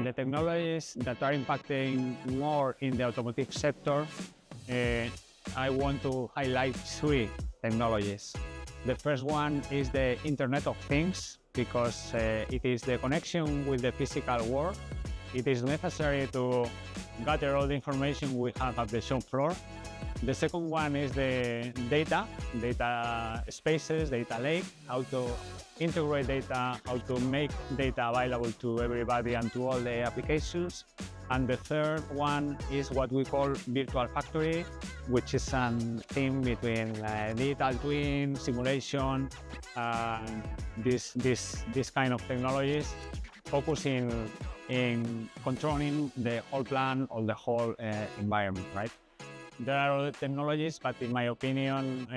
the technologies that are impacting more in the automotive sector, I want to highlight three technologies. The first one is the Internet of Things, because it is the connection with the physical world. It is necessary to gather all the information we have at the shop floor. The second one is the data spaces, data lake, how to integrate data, how to make data available to everybody and to all the applications. And the third one is what we call virtual factory, which is a theme between digital twin, simulation, and this kind of technologies, focusing in controlling the whole plant or the whole environment, right? There are other technologies, but in my opinion,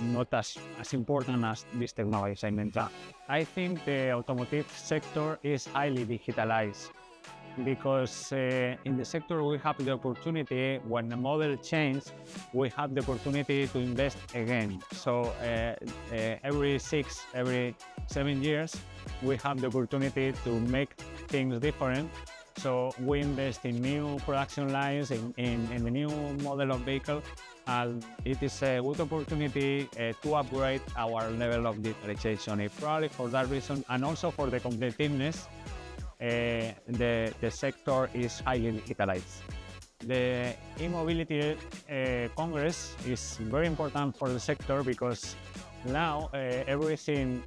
not as important as these technologies I mentioned. I think the automotive sector is highly digitalized, because in the sector we have the opportunity, when the model changes, we have the opportunity to invest again. So every 7 years, we have the opportunity to make things different. So we invest in new production lines, in the new model of vehicle, and it is a good opportunity to upgrade our level of digitalization. Probably for that reason, and also for the competitiveness, the sector is highly digitalized. The eMobility Congress is very important for the sector, because now everything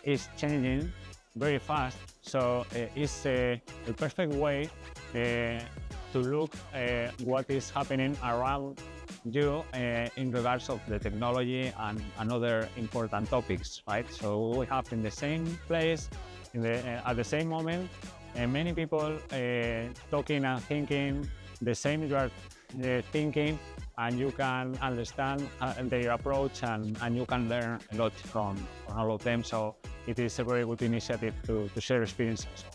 is changing very fast. So it's a perfect way to look what is happening around you in regards of the technology and other important topics, right? So we have in the same place, at the same moment, many people talking and thinking the same you are thinking, and you can understand their approach, and you can learn a lot from all of them. So it is a very good initiative to share experiences.